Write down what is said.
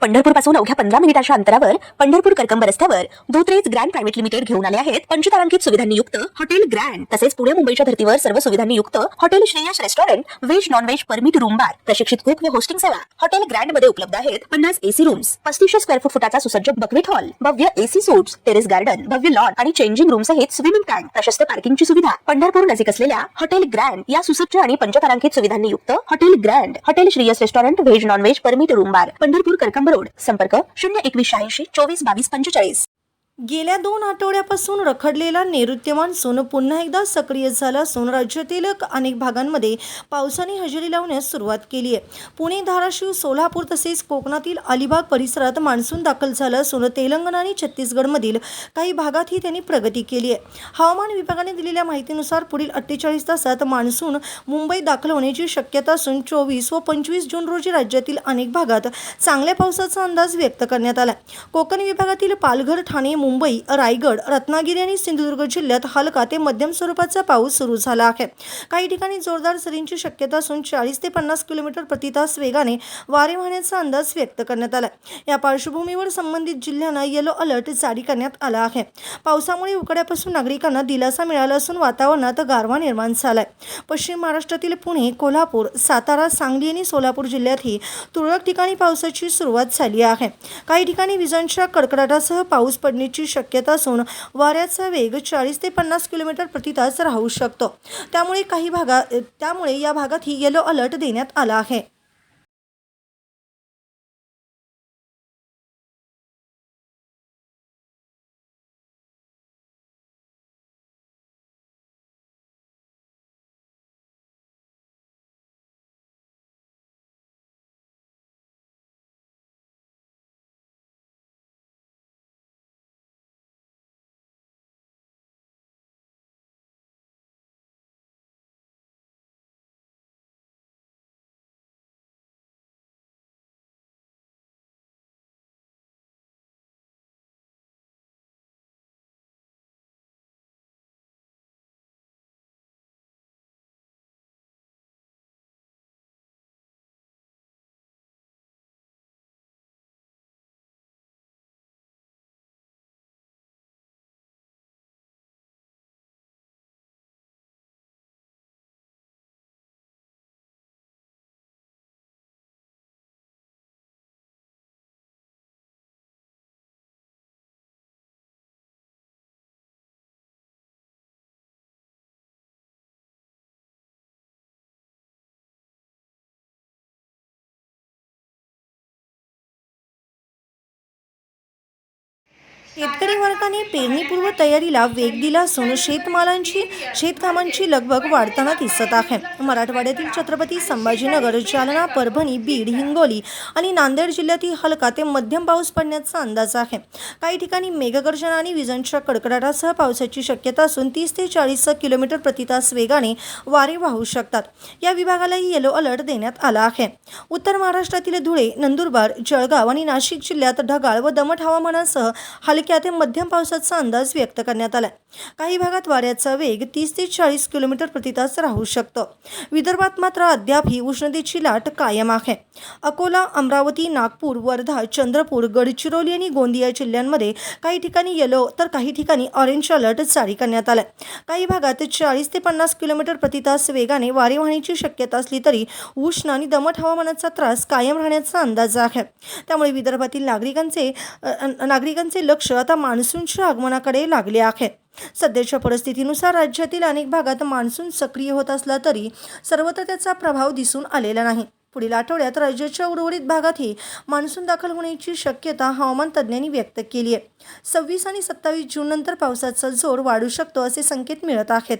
पंढरपूरपासून अवघ्या 15 मिनिटांच्या अंतरावर पंढरपूर करकंब रस्त्यावर धोत्रेज ग्रँड प्रायव्हेट लिमिटेड घेऊन आले आहेत पंचतारांकित सुविधांनी युक्त हॉटेल ग्रँड। तसेच पुणे मुंबईच्या धर्तीवर सर्व सुविधांनी युक्त hotel Shreyas restaurant, veg non veg permit room बार, प्रशिक्षित कुक व होस्टिंग सेवा। हॉटेल ग्रँड मध्ये उपलब्ध आहेत 50 एसी रूम्स, 3500 स्क्वेअर फूट फुटाचा सुसज्ज बक्वेट हॉल, भव्य एसी सूट्स, टेरेस गार्डन, भव्य लॉन आणि चेंजिंग रूम सहित स्विमिंग टँक, प्रशस्त पार्किंगची सुविधा। पंढरपूर नजीक असलेल्या हॉटेल ग्रँड या सुसज्ज आणि पंचतारांकित सुविधांनी युक्त hotel grand, hotel Shreyas restaurant, veg non veg permit room बार, पंढरपूर करकंब रोड। संपर्क 02180 24 22 45। गेल्या 2 आठवड्यापासून रखडलेला नैऋत्य मान्सून पुन्हा एकदा सक्रिय झाला असून राज्यातील अनेक भागांमध्ये पावसाने हजेरी लावण्यास सुरुवात केली आहे। पुणे, धाराशिव, सोलापूर तसेच कोकणातील अलिबाग परिसरात मान्सून दाखल झाला असून तेलंगणा आणि छत्तीसगडमधील काही भागातही त्यांनी प्रगती केली आहे। हवामान विभागाने दिलेल्या माहितीनुसार पुढील 48 तासात मान्सून मुंबईत दाखल होण्याची शक्यता असून 24 व 25 जून रोजी राज्यातील अनेक भागात चांगल्या पावसाचा अंदाज व्यक्त करण्यात आला। कोकण विभागातील पालघर, ठाणे, मुंबई, रायगड, रत्नागिरी आणि सिंधुदुर्ग जिल्ह्यात हलका ते मध्यम स्वरूपाचा पाऊस सुरू झाला आहे। काही ठिकाणी जोरदार सरींची शक्यता असून 40 ते 50 किलोमीटर प्रति तास वेगाने वारे वाहण्याचा अंदाज व्यक्त करण्यात आला। या पार्श्वभूमीवर संबंधित जिल्ह्यांना येलो अलर्ट जारी करण्यात आला आहे। पावसामुळे उकाड्यापासून नागरिकांना दिलासा मिळाला असून वातावरणात गारवा निर्माण झालाय। पश्चिम महाराष्ट्रातील पुणे, कोल्हापूर, सातारा, सांगली आणि सोलापूर जिल्ह्यातही तुरळक ठिकाणी पावसाची सुरुवात झाली आहे। काही ठिकाणी विजांच्या कडकडाटासह पाऊस पडण्याची शक्यता असून वाऱ्याचा वेग 40 ते 50 किलोमीटर प्रति तास राहू शकतो। त्यामुळे या भागातही येलो अलर्ट देण्यात आला आहे। शेतकरी वर्गाने पेरणीपूर्व तयारीला वेग दिला असून शेतकामांची लगबग वाढताना दिसत आहे। मराठवाड्यातील छत्रपती संभाजीनगर, जालना, परभणी, बीड, हिंगोली आणि नांदेड जिल्ह्यातील हलका ते मध्यम पाऊस पडण्याचा अंदाज आहे। काही ठिकाणी मेघगर्जना आणि विजांच्या कडकडाटासह पावसाची शक्यता असून 30 ते 40 किलोमीटर प्रति तास वेगाने वारे वाहू शकतात। या विभागालाही येलो अलर्ट देण्यात आला आहे। उत्तर महाराष्ट्रातील धुळे, नंदुरबार, जळगाव आणि नाशिक जिल्ह्यात ढगाळ व दमट हवामानासह हलक्या ते मध्यम पावसाचा अंदाज व्यक्त करण्यात आला। काही भागात वाऱ्याचा वेग 30 ते 40 किलोमीटर प्रति तास राहू शकतो। विदर्भात मात्र अद्यापही उष्णतेची लाट कायम आहे। अकोला, अमरावती, नागपूर, वर्धा, चंद्रपूर, गडचिरोली आणि गोंदिया जिल्ह्यांमध्ये काही ठिकाणी येलो तर काही ठिकाणी ऑरेंज अलर्ट जारी करण्यात आला। काही भागात 40 ते 50 किलोमीटर प्रति तास वेगाने वारे वाहण्याची शक्यता असली तरी उष्ण आणि दमट हवामानाचा त्रास कायम राहण्याचा अंदाज आहे। त्यामुळे विदर्भातील नागरिकांचे लक्ष आता मान्सूनच्या आगमनाकडे लागले आहे। सध्याच्या परिस्थितीनुसार राज्यातील अनेक भागात मान्सून सक्रिय होत असला तरी सर्वत्र त्याचा प्रभाव दिसून आलेला नाही। पुढील आठवड्यात राज्याच्या उर्वरित भागातही मान्सून दाखल होण्याची शक्यता हवामान तज्ज्ञांनी व्यक्त केली आहे। 26 आणि 27 जून नंतर पावसाचा जोर वाढू शकतो असे संकेत मिळत आहेत।